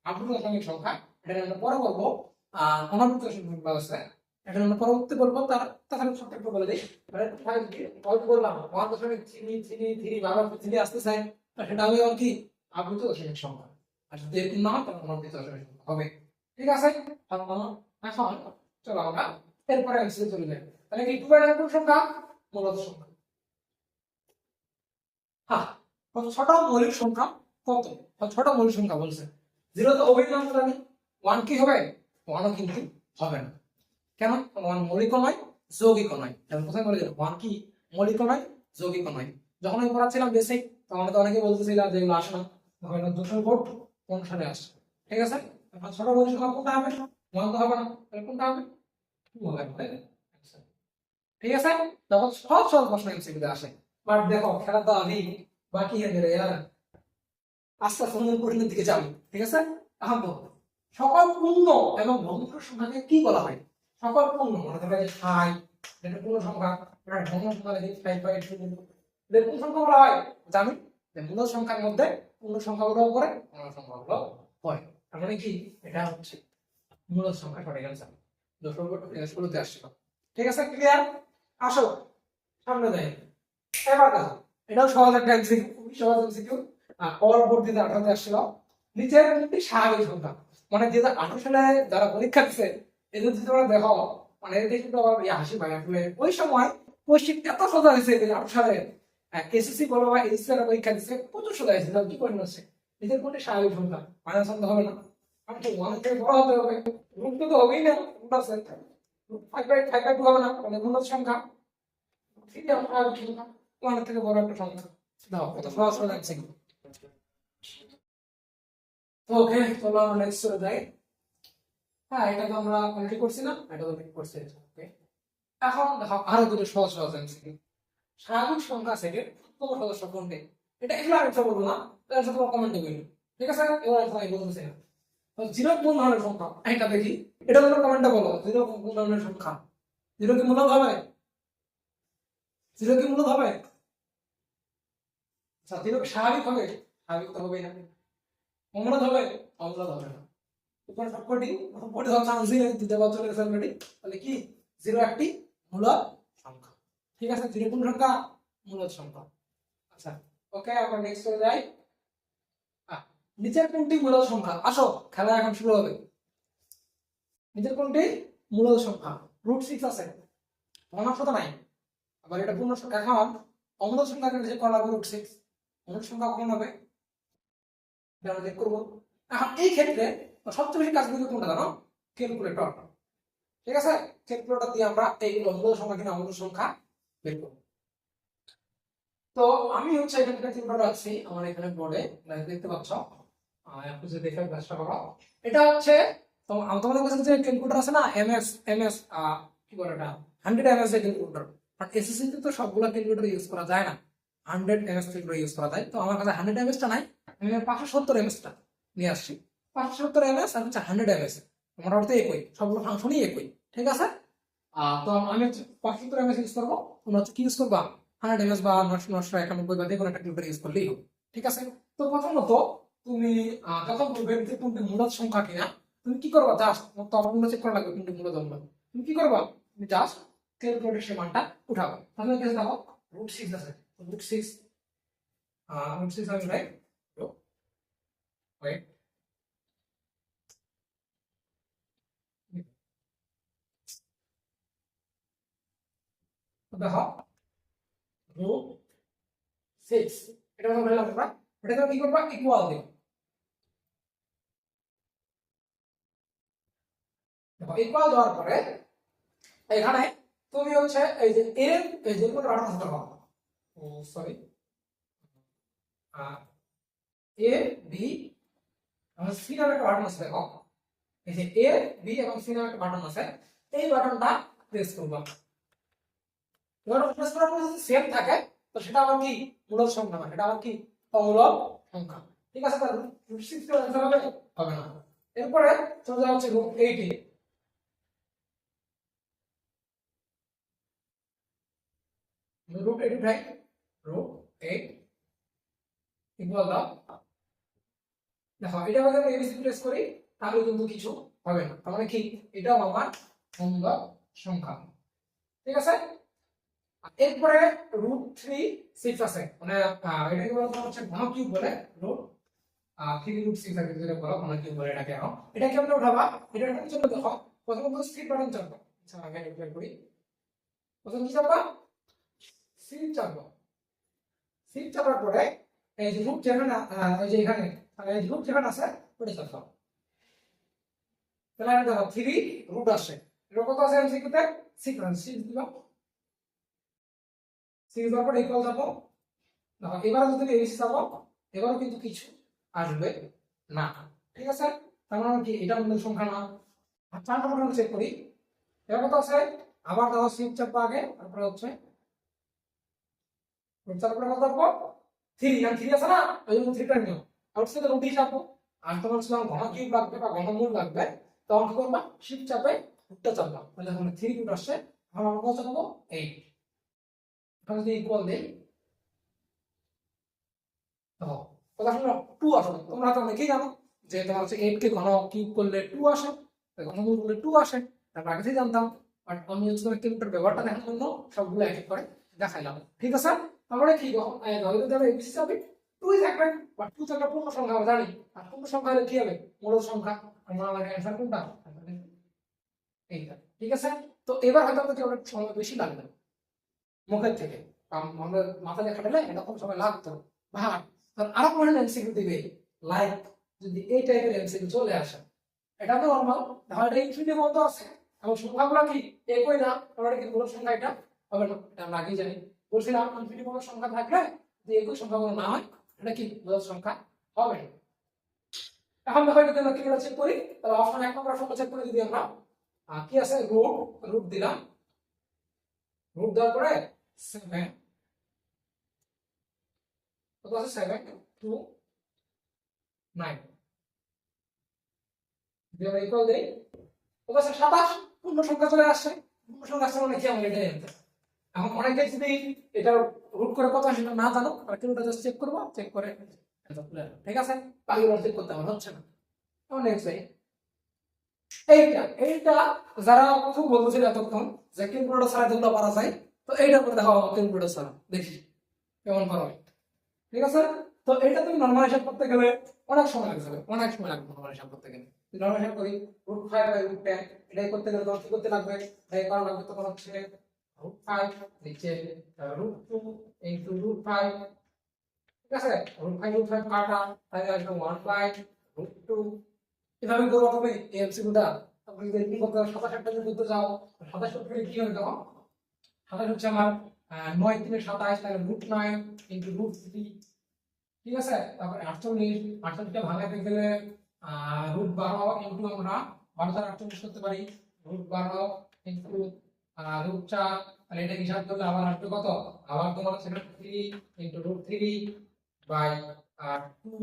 S1: আনুপাতিক সংখ্যা, এটা আমরা পরে বলবো। অনানুপাতিক সংখ্যা আছে, এটা আমরা পরবর্তী বলবো। তাহলে সংখ্যা একটু বলে দিই, মানে অল্প বললাম 1.3 বারবার 3 আসতেছে, সেটা হবে আর কি আবৃত দশমিক সংখ্যা, আর যদি এরকম না হয় তাহলে অনাবৃত দশমিক সংখ্যা হবে। ঠিক আছে, এখন চলো আমরা এরপরে এমসিকিউ চলে যাই। তাহলে কি 2/9 কোন সংখ্যা? মূলদ সংখ্যা। হ্যাঁ, ছোট মৌলিক সংখ্যা কত? ছোট মৌলিক সংখ্যা বলছে 0 তো হবে না, জানি 1 কি হবে? 1 কিন্তু হবে না, কেন? 1 মৌলিক নয়, যৌগিক নয়। আমি প্রথমে বলে দিলাম 1 কি মৌলিক নয়, যৌগিক নয়। যখন আমি পড়াচ্ছিলাম বেসিক, তখন তো অনেকে বলতেছিলাম যে এগুলো আসে না, তখন দূষণ বোর্ড কোন সালে আসে। ঠিক আছে, এখন ছোট মৌলিক সংখ্যা কোনটা হবে? 1 তো হবে না, তাহলে কোনটা হবে? 2 হবে। ঠিক আছে, তখন সহজ সহজ প্রশ্ন এমসিকিউ আসে, বাট দেখো খেলা তো আমি বাকি আছে রে यार, আস্তে আস্তে আমাদের কঠিনের দিকে যাবে। ঠিক আছে, এখন তো সকল পূর্ণ এবং ভগ্ন সংখ্যাকে কি বলা হয়? সকল পূর্ণ মানে ধরো যে 5 এটা পূর্ণ সংখ্যা, এটা ভগ্ন সংখ্যা লাগে 5/2 এটা পূর্ণ সংখ্যা বলা হয়। জানি যে মূল সংখ্যার মধ্যে পূর্ণ সংখ্যাগুলো পড়ে, ভগ্ন সংখ্যাগুলো হয়, তার মানে কি এটা হচ্ছে মূল সংখ্যা। সঠিক অ্যানসার শুরুতে আসছিল। ঠিক আছে, ক্লিয়ার? আসো সামনে যাই। এবার দেখো এটাও সহজ একটা এমসিকিউ, খুবই সহজ এমসিকিউ। অল বোর্ড দিতে 18 আসছিল, নিচের একটি স্বাভাবিক সংখ্যা, মানে 2018 সালে যারা পরীক্ষা দিচ্ছে এদের যদি তোমরা দেখো, মানে এদের কিন্তু আবার হাসি পায় আসলে। ওই সময় কোশ্চেন এত সোজা হয়েছে 2018 সালে, এসএসসি বলো বা এইচএসসি এর পরীক্ষা দিচ্ছে প্রচুর সোজা হয়েছে। কি প্রশ্ন আছে? নিচের কোনটি স্বাভাবিক সংখ্যা? মাইনাস সংখ্যা হবে না, আমি তো 1 থেকে বড় হতে হবে, রুট তো হবেই না, রুট আছে 5/2 হবে না, মানে মূলদ সংখ্যা। 3 আমরা ঠিক না 1 থেকে বড় একটা সংখ্যা দাও কত সহজ হয়ে যাচ্ছে। তো ওকে চলো আমরা নেক্সট চলে যাই। হ্যাঁ এটা তো আমরা অলরেডি করছি না, এটা তো অলরেডি করছি। ওকে এখন দেখো আরো দুটো সহজ সহজ এমসিকিউ। স্বাভাবিক সংখ্যা থেকে ক্ষুদ্রতম সদস্য কোনটি? এটা এগুলো আমি বলবো না, এটা শুধু কমেন্টে বলবো, ঠিক আছে? এবার আমি বলতেছি না। তো জিরো কোন ধরনের সংখ্যা এটা দেখি, এটা তোমরা কমেন্টে বলো। জিরো কোন ধরনের সংখ্যা? জিরো কি মূলদ হবে? জিরো কি মূলদ হবে? আচ্ছা জিরো কি স্বাভাবিক হবে? স্বাভাবিক তো হবেই না। অমূলদ হবে? অমূলদ হবে না। উপরে সবকটি পড়ে দাও চান্স দিলে দিতে পারছো চলে গেছে অলরেডি। তাহলে কি জিরো একটি মূলদ সংখ্যা, ঠিক আছে? জিরো কোন সংখ্যা? মূলদ সংখ্যা। আচ্ছা ওকে আমরা নেক্সট চলে যাই। নিচের কোনটি মূলদ সংখ্যা? আসো খেলা এখন শুরু হবে। নিচের কোনটি মূলদ সংখ্যা? √6 আছে, পূর্ণাংশ তো নাই। আবার এটা পূর্ণ সংখ্যা, এখন অমূলদ সংখ্যা নিচে করা লাগবে √6। মূলদ সংখ্যা কখন হবে এটা আমরা চেক করবো। এখন এই ক্ষেত্রে সবচেয়ে বেশি কাজ করবে কোনটা জানো? ক্যালকুলেটর, ঠিক আছে? ক্যালকুলেটর দিয়ে আমরা এই মূলদ সংখ্যা কিনা অমূলদ সংখ্যা বের করব। তো আমি হচ্ছে এখানে ক্যালকুলেটর রাখছি আমার এখানে বোর্ডে, দেখতে পাচ্ছ। একটু যে দেখে চেষ্টা করো। এটা হচ্ছে তোমাদের কাছে যে ক্যালকুলেটর আছে না, এমএস কি বলে এটা, 100 এমএস এর ক্যালকুলেটর। বাট এসএসসি তে তো সবগুলা ক্যালকুলেটর ইউজ করা যায় না, 100 এমএস ক্যালকুলেটর ইউজ করা যায়। তো আমার কাছে 100 এমএস টা নাই, আমি 570 এমএস টা নিয়ে আসছি। 570 এমএস আর হচ্ছে 100 এমএস, মোটামুটি একই, সবগুলো ফাংশনই একই, ঠিক আছে? তো আমি হচ্ছে 570 এমএস ইউজ করবো, তোমরা হচ্ছে কি ইউজ করবা? 100 এমএস বা 991 বা যে কোনো একটা ক্যালকুলেটর ইউজ করলেই হবে, ঠিক আছে? তো প্রথমত তুমি যখন বলবে যে কোনটি মূলদ সংখ্যা কিনা, তুমি কি করবা? জাস্ট তো আমার মূল্য চেক করা লাগবে কোনটি মূলদ অমূলদ। তুমি কি করবা? তুমি জাস্ট ক্যালকুলেটর সে মানটা উঠাবা। তাহলে কাছে দেখো √6 আছে, √6 √6 আমি রাইট। ওয়েট দেখো √6 এটা আমরা বললাম, আমরা এটাকে কি করবা? ইকুয়াল দিবা। দেখো ইকুয়াল দেওয়ার পরে এখানে তুমি হচ্ছে এই যে এর এই যে কোন রাখা থাকবে, ও sorry, A B R C নামে একটা বাটন আছে। দেখো এই যে এ বি এবং সি নামে একটা বাটন আছে, এই বাটনটা প্রেস করবা। এবার প্রেস করার পর যদি সেম থাকে তো সেটা আবার কি মূলদ সংখ্যা না, এটা আবার কি অমূলদ সংখ্যা, ঠিক আছে? তাহলে √6 এর आंसर হবে হবে না। এরপরে চলে যাওয়া হচ্ছে √8 এ। √8 উঠাই, √8 ইকুয়াল দাও। দেখো এটা যদি আমি এবিসি প্রেস করি তাহলে কিন্তু কিছু হবে না, তার মানে কি এটাও আমার অমূলদ সংখ্যা, ঠিক আছে? এরপরে √3 আছে, মানে এটাকে বলা হচ্ছে ঘন কিউব বলে, √3 আছে যেটা বলা ঘন কিউব বলে এটাকে। এখন এটা কেমনে উঠাবা? এটা উঠানোর জন্য দেখো প্রথমে শিফট বাটন চাপবা। আচ্ছা আগে অ্যাপ্লাই করি। প্রথমে কি চাপবা? শিফট চাপবা। শিফট চাপার পরে এই যে রুট যেখানে এই যে এখানে এই রুট যেখানে আছে ওটা চাপবা। তাহলে দেখো 3 আসে। এটা কত আছে এমসিকিউতে? 6 দিলাম। 6 দেওয়ার পর ইকুয়াল যাবো। দেখো এবারে যদি এবিসি যাবো, এবারও কিন্তু কিছু আসবে না, ঠিক আছে? তার মানে কি এটা মূল সংখ্যা না। আর 4 নম্বর চেক করি, এবার কত আছে? আবার দেখো শিফট চাপবা আগে, তারপরে হচ্ছে রুট চাপার পরে কত থাকবো? 3, আর 3 আছে না, ওই জন্য 3 টা নিও। Outside root হিসাবো। আর তোমার ছিল ঘন কিউব লাগবে বা ঘনমূল লাগবে, তখন কি করবা? শিফট চাপে রুটটা চাপবা, তাহলে আমরা 3 রুট আসছে। আমরা কত চাপাবো? 8। এখন যদি ইকুয়াল দেই, দেখো কথা শুনো, 2 আসবে। তোমরা তো অনেকেই জানো যে তোমার হচ্ছে 8 কে ঘন কিউব করলে 2 আসে, ঘনমূল করলে 2 আসে। তারপর আগে থেকে জানতাম, বাট আমি হচ্ছে ক্যালকুলেটর ব্যবহারটা দেখার জন্য সবগুলো এক এক করে দেখাইলাম, ঠিক আছে? তারপরে কি ধরে যদি আমরা এবিসি চাপি 2 থাকবে, বাট 2 তো একটা পূর্ণ সংখ্যা আমরা জানি। আর পূর্ণ সংখ্যা হলে কি হবে? মূলদ সংখ্যা। আমরা আমাদের অ্যানসার কোনটা? এইটা, ঠিক আছে? তো এবার হয়তো আমাদের অনেক সময় বেশি লাগবে মুখের থেকে, আমরা মাথা দিয়ে খাটালে এরকম সময় লাগতো। ভাট আরো কোনো এমসিকিউ দিবে, লাইক যদি এই টাইপের এমসিকিউ চলে আসে, এটা তো নরমাল। তাহলে এটা ইনফিনিটি পর্যন্ত আছে এবং সংখ্যাগুলো কি একই না, তাহলে কি মূলদ সংখ্যা এটা হবে না, এটা আমরা আগেই জানি। বলছিলাম ইনফিনিটি কোনো সংখ্যা থাকলে যে একই সংখ্যা কোনো না হয় এটা কি মূলদ সংখ্যা হবে না। এখন দেখো যদি আমরা কি করে চেক করি, তাহলে অপশন 1 নম্বর অপশন চেক করে যদি আমরা কি আছে রুট, রুট দিলাম, রুট দেওয়ার পরে 7 কত আছে 7 2 9 যদি আমরা ইকুয়াল দেই কত আছে 27, পূর্ণ সংখ্যা চলে আসছে। পূর্ণ সংখ্যা আসছে মানে কি আমরা এটাই জানতে। এখন অনেকে যদি এটা রুট করে কত আসে না জানো, তাহলে কিলোটা জাস্ট চেক করবো, চেক করে ঠিক আছে, বাকিগুলো চেক করতে আমার হচ্ছে না। এখন নেক্সট এইটা এইটা যারা প্রথম বলতেছিল এতক্ষণ যে ক্যালকুলেটর ছাড়া যেগুলো পারা যায়, তো এইটা করে দেখাও ক্যালকুলেটর ছাড়া দেখি কেমন পারো। ঠিক আছে, তো এটা তুমি নরমাল হিসাব করতে গেলে অনেক সময় লাগবে, অনেক সময় লাগবে নরমাল হিসাব করতে গেলে। নরমাল হিসাব করি রুট 5 বাই রুট 10, এটাই করতে গেলে তোমার কি করতে লাগবে, এটাই করা লাগবে তখন হচ্ছে রুট 5 নিচে রুট 2 ইনটু রুট 5। ঠিক আছে, রুট 5 রুট 5 কাটা, তাহলে আসবে 1 বাই রুট 2। এভাবে করবো তুমি এমসিকিউটা। তারপরে যদি কি করতে হবে 27 টা যদি করতে যাও, 27 করতে কি হবে দেখো, 27 হচ্ছে আমার 9 3 27, তাহলে রুট 9 ইনটু রুট 3। ঠিক আছে, তারপরে 48, 48টা ভাঙাতে গেলে রুট 12 ইনটু আমরা 12 দ্বারা 48 করতে পারি, রুট 12 ইনটু রুট 4। তাহলে এটা হিসাব করলে আবার আসবে কত, আবার তোমার হচ্ছে 3 ইনটু রুট 3 বাই 2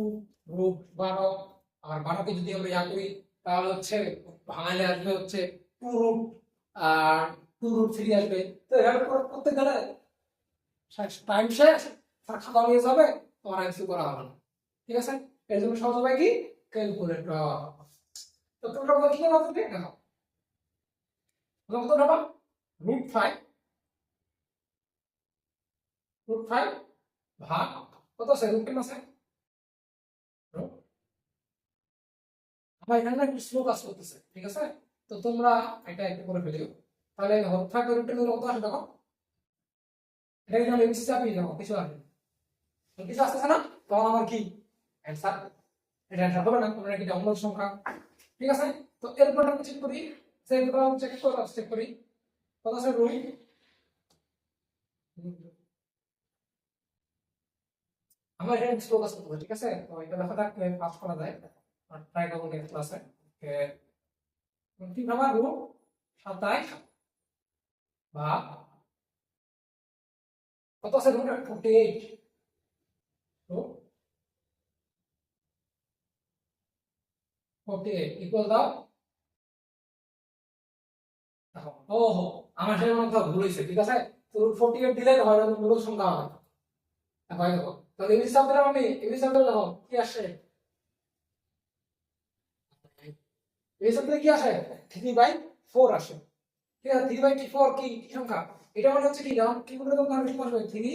S1: রুট 12। আর 12 কে যদি আমরা ইয়া করি তাহলে হচ্ছে ভাঙালে আসবে হচ্ছে 2 রুট 3 আসবে। তো এভাবে করতে গেলে টাইম শেষ, আর খাতা নিয়ে যাবে, তোমার এমসিকিউ করা হবে না। ঠিক আছে, এর জন্য সহজ উপায় কি, ক্যালকুলেটর। তো তোমরা কি করবে তুমি দেখো, কত হবে রুট 5 ভাগ কত আছে রুট 10 আছে। আমার এখানে একটু স্লো কাজ করতেছে, ঠিক আছে, তো তোমরা এটা একটু করে ফেলিও। তাহলে রুট 5 রুট 10 কত আসবে দেখো, এটা যদি আমি এমসি চাপি দেখো কিছু আসবে, কিছু আসতেছে না, তখন আমার কি অ্যান্সার, এটা অ্যান্সার হবে না, তোমরা কি ডাউনলোড সংখ্যা। ঠিক আছে, তো এরপর আমরা চেক করি, সেগুলো চেক করি কত আছে রুট, আমার এটা স্লো কাজ করতে হবে। ঠিক আছে, তো এটা লেখা থাকলে পাস করা যায়, আর ট্রাই করব নেক্সট ক্লাসে। ঠিক আমার রুট 27 ভাগ কত আছে রুট 48, তো 48 ইকুয়াল দাও। ও হো, আমার সেটা মনে ভুল হয়েছে। ঠিক আছে, তো রুট 48 দিলে হয় না, মূল সংখ্যা হয়। হয় দেখো, তাহলে ইংলিশ শব্দ দিলাম আমি, ইংলিশ শব্দ দেখো কি আসে, ইংলিশ শব্দে কি আসে 3/4 আসে। ঠিক আছে, 3/4 কি কি সংখ্যা, এটা মানে হচ্ছে কি, যখন কি করে তখন বেশি আসবে 3,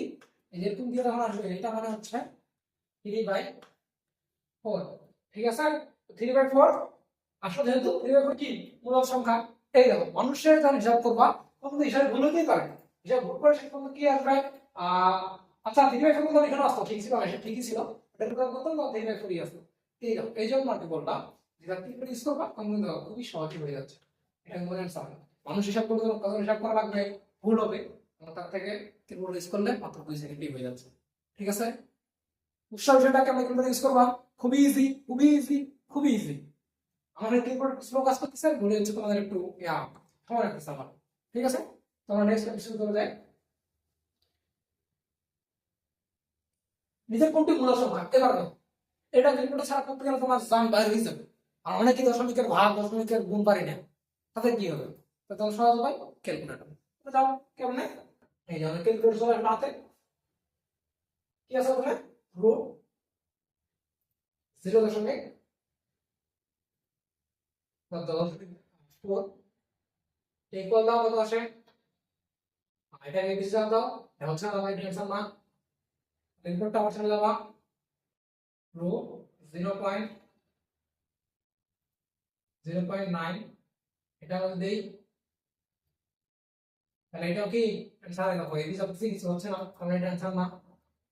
S1: এই যে তুমি দিয়ে তখন আসবে, এটা মানে হচ্ছে 3/4। ঠিক আছে, 3/4 আসলে যেহেতু 3/4 কি মূলদ সংখ্যা, এই দেখো মানুষের যখন হিসাব করবা তখন তো হিসাব ভুল হতেই পারে, হিসাব ভুল করে সেটা কি আসবে আচ্ছা 3/4 তো এখানে আসতো ঠিক ছিল, এটা ঠিকই ছিল, এটা কত না 3/4 আসতো। এই দেখো এই জন্য আর কি বললাম, যেটা কি করে ইউজ করবা তখন কিন্তু খুবই সহজ হয়ে যাচ্ছে। এটা মনে হয় মানুষ হিসাব করতে কত হিসাব করা লাগবে, ভুল হবে, তার থেকে কিবোর্ড ইউজ করলে মাত্র 2 সেকেন্ডই হয়ে যাচ্ছে। ঠিক আছে, উৎসাহ বিষয়টা কেমন কিবোর্ড ইউজ করবা, খুবই ইজি, খুবই ইজি, খুবই ইজি। আমাদের কিবোর্ড স্লো কাজ করতেছে বলে হচ্ছে তোমাদের একটু সময় লাগতেছে আমার। ঠিক আছে, তোমরা নেক্সট এপিসোড চলে যাই। নিজের কোনটি মূল সংখ্যা এবার দেখো, এটা ক্যালকুলেটর ছাড়া করতে গেলে তোমার জান বাইরে হয়ে যাবে। আর অনেকে দশমিকের ভাগ দশমিকের গুণ পারি না, তাতে কি হবে, তো তখন সহজ উপায় ক্যালকুলেটর। তো যাও কেমনে, এই যে আমাদের ক্যালকুলেটর চলে আসবে হাতে, কি আছে ওখানে রুট 0.4 ইকুয়াল দাও কত আসে, এটা এবিসি দাও দাও, এটা হচ্ছে আমার ডিরেকশন না, ইনপুটটা আমার চলে যাবা রুট 0.9, এটা আমি দেই, তাহলে এটাও কি অ্যানসার দেখো এবিসি অফ কিছু হচ্ছে না, কারণ এটা অ্যানসার না।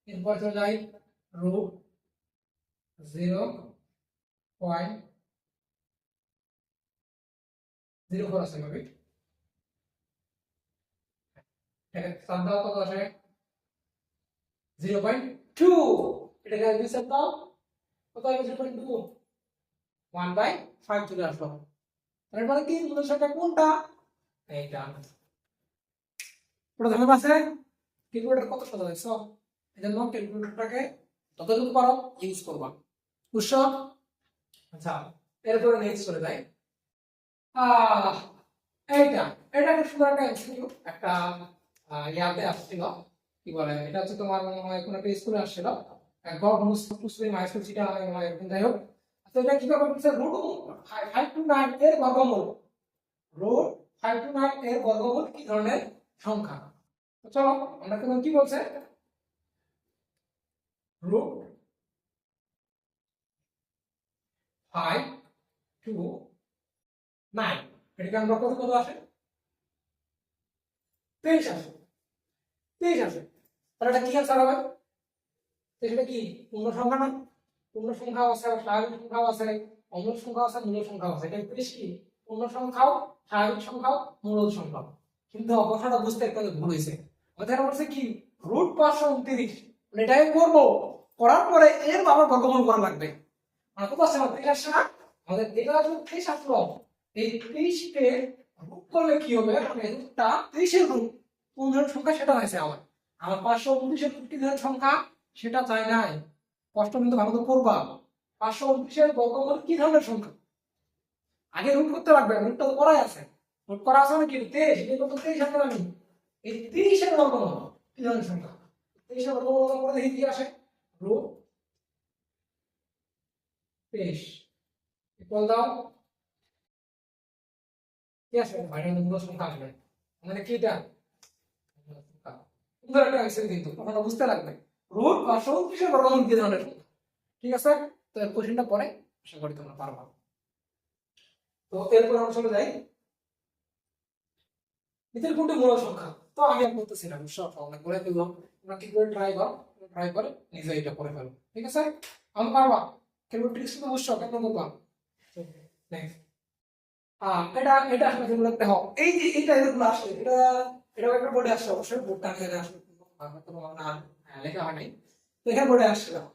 S1: এরপর চলে যাই রুট 0.04 আছে ভাবে, এটাকে সাত দাও কত আসে 0.2, এটাকে যদি সাত দাও কত হবে 0.2, 1/5 চলে আসলো। তার মানে কি মূল সংখ্যা কোনটা? এইটা। ওটা ধরে আছে ক্যালকুলেটর কত সোজা দেখছো, এজন্য ক্যালকুলেটরটাকে যতটুকু পারো ইউজ করবা, বুঝছো? আচ্ছা, এরপরে নেক্সট চলে যাই। আহ এইটা এটা একটা সুন্দর একটা এমসিকিউ, একটা ইয়াতে আসছিল, কি বলে এটা হচ্ছে তোমার মনে হয় কোন একটা স্কুলে আসছিল, গড় অনুস টুসলি মাইনাস যেটা হয় এরকম, যাই হোক। আচ্ছা এটা কিভাবে বলছে, রুট 5 টু 9 এর বর্গমূল, রুট 5 টু 9 এর বর্গমূল কি ধরনের সংখ্যা? তো চলো আমরা কেমন কি বলছে, রুট 5 টু 9, এটাকে আমরা কত কত আসে 23 আসে, 23 আসে। তাহলে এটা কি আনসার হবে? সেটা কি পূর্ণ সংখ্যা না? পূর্ণ সংখ্যাও আছে, স্বাভাবিক সংখ্যাও আছে, অমূল সংখ্যাও আছে, মূল সংখ্যাও আছে। এটা বেশ কি পূর্ণ সংখ্যাও, স্বাভাবিক সংখ্যাও, মূল সংখ্যাও। কিন্তু কথাটা বুঝতে একটু ভুল হয়েছে। আমাদের বলছে কি রুট 529, এটাই করবো, করার পরে এর আবার বর্গমূল করা লাগবে। মানে কত আছে আমাদের 23 আসছে না? আমাদের এটা আসলে 23 আসলো। এই 23 কে রুট করলে কি হবে, মানে রুটটা 23 এর রুট কোন ধরনের সংখ্যা সেটা হয়েছে আমার। আমার 529 এর রুট কি ধরনের সংখ্যা সেটা চাই নাই, কষ্ট কিন্তু ভালো করে করবা। 529 এর বর্গমূল কি ধরনের সংখ্যা আগে রুট করতে লাগবে, রুটটা তো করাই আছে, রুট করা আছে মানে কি 23, এটা কত 23 আসলে আমি এই 23 এর বর্গমূল কি ধরনের সংখ্যা, 23 এর বর্গমূল করে দেখি কি আসে, রুট 23 ইকুয়াল দাও কি আসবে, বাইরের মূল সংখ্যা আসবে, মানে কি এটা সুন্দর একটা অ্যান্সার, কিন্তু আপনারা বুঝতে লাগবে রুট 529 এর বর্গমূল কি ধরনের সংখ্যা। ঠিক আছে, তো এই কোশ্চেনটা পরে আশা করি তোমরা পারবা। তো এরপর আমরা চলে যাই নিচের কোনটি মূল সংখ্যা। তো আমি আর বলতেছি না, সব অনেক করে দিলাম, তোমরা কি করে ট্রাই করে নিজে এটা করে ফেলো। ঠিক আছে, আমি পারবা, কেবল ট্রিক্স তো বুঝছো কেমন করবা। নেক্সট এটা এটা আসলে যেগুলো দেখো, এই যে এইটা এগুলো আসলে এটা এটা একটা বোর্ডে আসছে, অবশ্যই বোর্ডটা আমি এখানে আসলে তোমার না লেখা হয় নাই, তো এখানে বোর্ডে আসছে দেখো।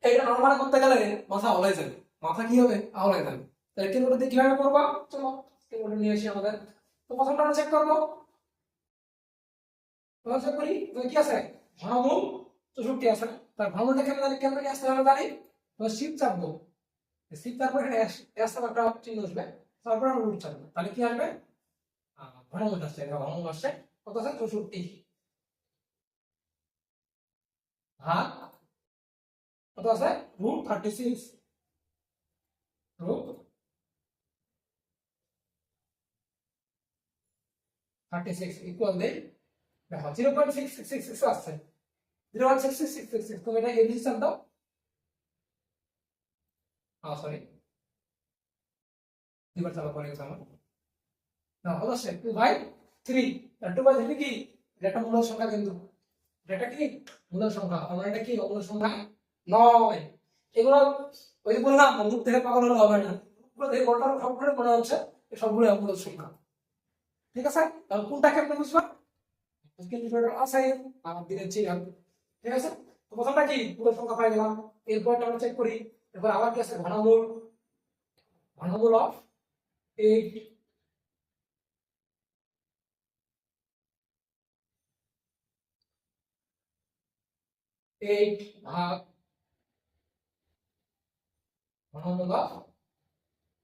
S1: এটা নরমাল করতে গেলে মাথা আওলাই যাবে, মাথা কি হবে আওলাই যাবে। তাহলে কেবল দিয়ে কিভাবে করবা, চলো কেবল নিয়ে আসি আমাদের। তো প্রথমটা আমরা চেক করবো, চেক করি কি আছে, ঘনমূল 64 আছে, তার ঘনমূলটা কেমন কেমন নিয়ে আসতে হবে জানি, তো শিফট চাপবো, শিফট তারপর এখানে এস একটা চিহ্ন আসবে, তারপর আমরা রুট চাপবো, তাহলে কি আসবে ঘনমূল আসছে, এটা ঘনমূল আসছে কত আছে 64 ভাগ কত আছে রুট 36, রুট 36 ইকুয়াল দেই দেখো 0.6666 আসছে, 0.6666, তুমি এটা এবিসি চাপ দাও, সরি দুবার চাপা পড়ে গেছে আমার, না অবশ্যই 2/3, 2/3 কি এটা একটা মূল সংখ্যা, কিন্তু এটা কি মূল সংখ্যা, আমরা এটা কি অমূল সংখ্যা নয়। এগুলো ওই যে বললাম মুখ থেকে পাগল হলে হবে না, মুখগুলো দেখে গোটা সবগুলো মনে হচ্ছে এই সবগুলো অমূল সংখ্যা। ঠিক আছে, তাহলে কোনটা কেমন বুঝবা, ক্যালকুলেটর আছে আমার দিনের ছিলাম। ঠিক আছে, তো প্রথমটা কি মূল সংখ্যা পাই গেলাম, এরপর আমরা চেক করি, এরপর আবার কি আছে ঘনমূল, ঘনমূল অফ 8, 8 ভাগ ঘনমূল অফ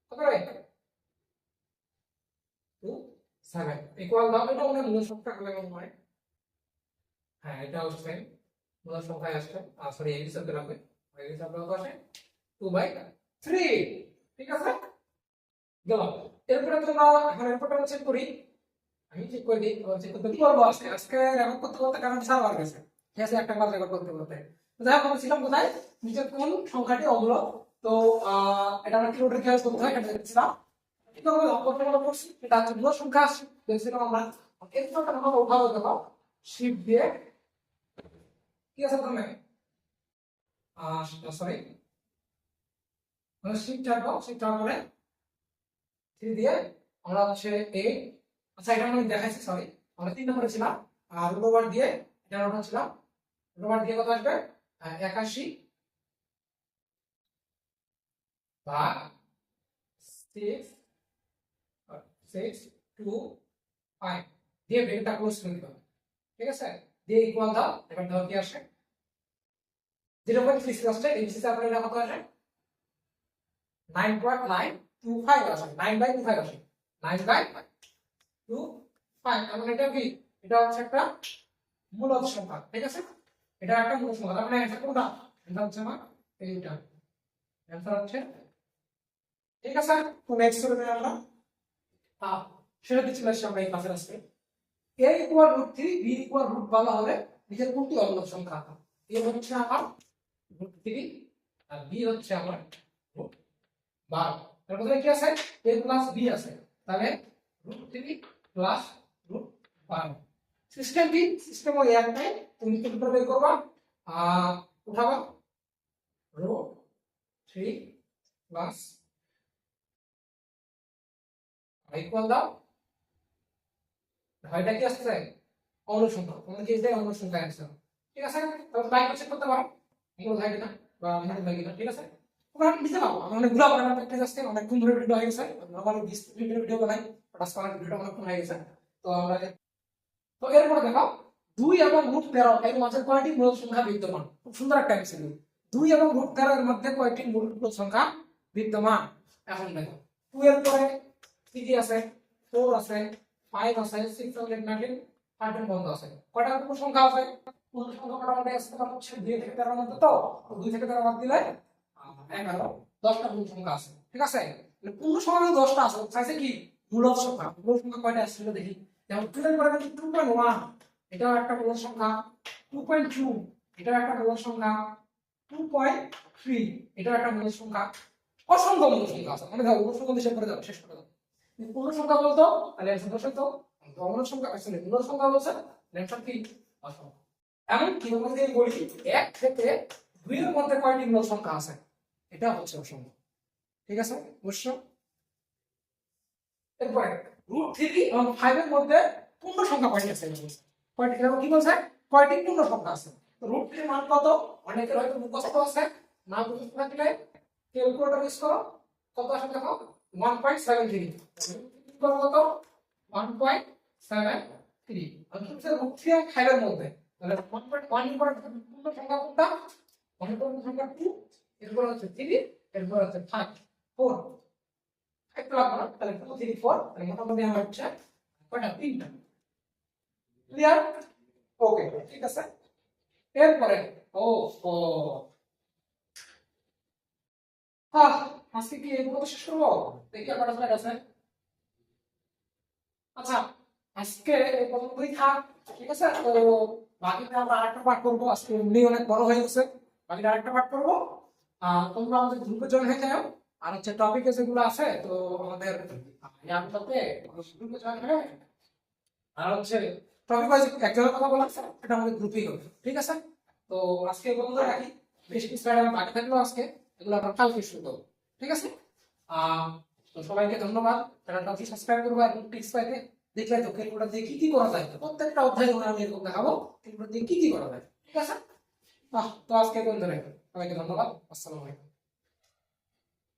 S1: কত রে 2 7 ইকুয়াল দাও, এটা মনে মূল সংখ্যা হলে মনে হয়, হ্যাঁ এটা হচ্ছে মূল সংখ্যায় আসবে, সরি এই হিসাবে রাখবে, এই হিসাবে কত আসে 2/3। ঠিক আছে, গেল। এরপরে তোমরা এখন এরপরটা চেক করি, আমি চেক করে দিই, চেক করতে কি বলবো, আজকে আজকে রেকর্ড করতে করতে কারণ সার্ভার গেছে, ঠিক আছে একটা ক্লাস রেকর্ড করতে করতে। তো যাই হোক আমরা ছিলাম কোথায়, নিচে কোন সংখ্যাটি অমূল, তো এটা আমরা কিভাবে খেয়াল করতে হয় এটা দেখছিলাম, ঠিক আছে করতে বলা করছি, এটা হচ্ছে মূল সংখ্যা আসছে দেখছিলাম আমরা। এরপরটা আমরা উঠাবো দেখো শিফট দিয়ে, কি আছে প্রথমে সরি শিফট চাপবো, শিফট চাপার পরে 3 দিয়ে আমরা হচ্ছে 8, আচ্ছা এটা আমি দেখাইছি সরি, আমরা 3 নম্বরে ছিলাম। আর রুট ওভার দিয়ে এটা রুট ছিলাম, রুট ওভার দিয়ে কত আসবে 81 ভাগ 6 6 2 5 দিয়ে ব্রেকটা ক্লোজ করে দিতে হবে। ঠিক আছে, দিয়ে ইকুয়াল দাও, এবার দাও কি আসে 0.36 আসছে, এই বিসিসে আপনার এটা কত আসে 9.925 আসে, 9/25 আসে, 9/25। এমন এটা কি, এটা হচ্ছে একটা মূলদ সংখ্যা। ঠিক আছে, এটা একটা মূলদ সংখ্যা, তার মানে অ্যানসার কোনটা, এটা হচ্ছে আমার এইটা অ্যানসার হচ্ছে। ঠিক আছে, তো নেক্সট করবে আমরা সেটা দিচ্ছি আমরা এই ক্লাসের আজকে a equal root 3 b equal root বলা হলে নিচের কোনটি অমূলদ সংখ্যা। a হচ্ছে আমার রুট 3 আর b হচ্ছে আমার রুট 12। তার মধ্যে কি আছে a প্লাস b আছে, তাহলে রুট 3 প্লাস রুট 12। সিস্টেম কি, সিস্টেম ওই একটাই, তুমি কি করে বের করবা, উঠাবা রুট 3 প্লাস ইকুয়াল দাও, ভাইটা কি আসছে অমূলদ সংখ্যা, তোমাদের কি এটাই অমূলদ সংখ্যা অ্যানসার। ঠিক আছে, তাহলে ভাই চেক করতে পারো অমূলদ হয় কিনা বা অমূলদ হয় কিনা। ঠিক আছে, তোমরা বুঝতে পারো আমরা অনেক গুলো বানানোর প্র্যাকটিস আছে, অনেকক্ষণ ধরে ভিডিও হয়ে গেছে, নরমালি 20 মিনিটের ভিডিও বানাই, বাট আজকে আমার ভিডিওটা অনেকক্ষণ হয়ে গেছে। তো আমরা তো এরপরে দেখো 2 এবং রুট 13 এর মাঝে কয়টি মূলদ সংখ্যা বিদ্যমান। খুব সুন্দর একটা এমসিকিউ, 2 এবং রুট 13 এর মধ্যে কয়টি মূলদ সংখ্যা বিদ্যমান। এখন দেখো 2 এর পরে 3 আছে, 4 আছে, 5 আছে, 6 7 8 9 10 বন্ধ আছে, কয়টা পূর্ণ সংখ্যা আছে, পূর্ণ সংখ্যা মোটামুটি আছে তোমার হচ্ছে 2 থেকে 13 এর মধ্যে, তো 2 থেকে 13 বাদ দিলে 11 10টা পূর্ণ সংখ্যা আছে। ঠিক আছে, মানে পূর্ণ সংখ্যা 10টা আছে, চাইছে কি মূলদ সংখ্যা, মূলদ সংখ্যা কয়টা আছে সেটা দেখি। যেমন 2 এর পরে 2.1 এটাও একটা মূলদ সংখ্যা, 2.2 এটাও একটা মূলদ সংখ্যা, 2.3 এটাও একটা মূলদ সংখ্যা, অসংখ্য মূলদ সংখ্যা আছে। মানে দেখো মূলদ সংখ্যা হিসাব করে দাও, শেষ করে দাও। পূর্ণ সংখ্যা বলতো তাহলে অ্যানসার দশ হতো, অমূলদ সংখ্যা আসলে মূলদ সংখ্যা বলছে অ্যানসার কি অসংখ্য। এমন কি আমরা যদি বলি 1 থেকে 2 এর মধ্যে কয়টি মূলদ সংখ্যা আছে, এটা হচ্ছে অসংখ্য। ঠিক আছে, অবশ্য এরপরে রুট 3 এবং 5 এর মধ্যে পূর্ণ সংখ্যা কয়টি আছে, কয়টি কি বলছে, কয়টি পূর্ণ সংখ্যা আছে। তো রুট 3 এর মান কত, অনেকের হয়তো মুখস্থ আছে, না মুখস্থ থাকলে ক্যালকুলেটর ইউজ করো, কত আসে দেখো 1.73 কত 1.73। আমি বলছি রুট 3 আর 5 এর মধ্যে, তাহলে 1.1 এর পরে পূর্ণ সংখ্যা কোনটা, 1 এর পরে পূর্ণ সংখ্যা 2, এরপর হচ্ছে 3, এরপর হচ্ছে 5 4 একটু লাগবে না, তাহলে 2 3 4, তাহলে মোটামুটি আমার হচ্ছে কয়টা, 3টা। ক্লিয়ার, ওকে ঠিক আছে। এরপরে ও ও আজকে কি এই পর্যন্ত শেষ করবো, দেখি আর কটা স্লাইড আছে। আচ্ছা আজকে এই পর্যন্তই থাক। ঠিক আছে, তো বাকিটা আমরা আরেকটা পার্ট করবো, আজকে এমনি অনেক বড় হয়ে গেছে, বাকিটা আরেকটা পার্ট করবো। তোমরা আমাদের গ্রুপে জয়েন হয়ে যাও, আর হচ্ছে টপিকে যেগুলো আছে তো আমাদের ইয়ারটাতে গ্রুপে জয়েন হয়ে, আর হচ্ছে টপিক ওয়াইজ এক জায়গায় কথা বলা আছে এটা আমাদের গ্রুপেই হবে। ঠিক আছে, তো আজকে এই পর্যন্ত রাখি, বেশ কিছু স্লাইড আমার বাকি থাকলো আজকে, এগুলো আমরা কালকে শুরু করবো। ঠিক আছে, তো সবাইকে ধন্যবাদ, চ্যানেলটা সাবস্ক্রাইব করবো এবং টিপস পাইতে দেখলে তো ক্যালকুলেটর দিয়ে কি কি করা যায়, প্রত্যেকটা অধ্যায় আমি এরকম দেখাবো ক্যালকুলেটর দিয়ে কি কি করা যায়। ঠিক আছে, তো আজকে এই পর্যন্ত রাখি, সবাইকে ধন্যবাদ, আসসালামু আলাইকুম।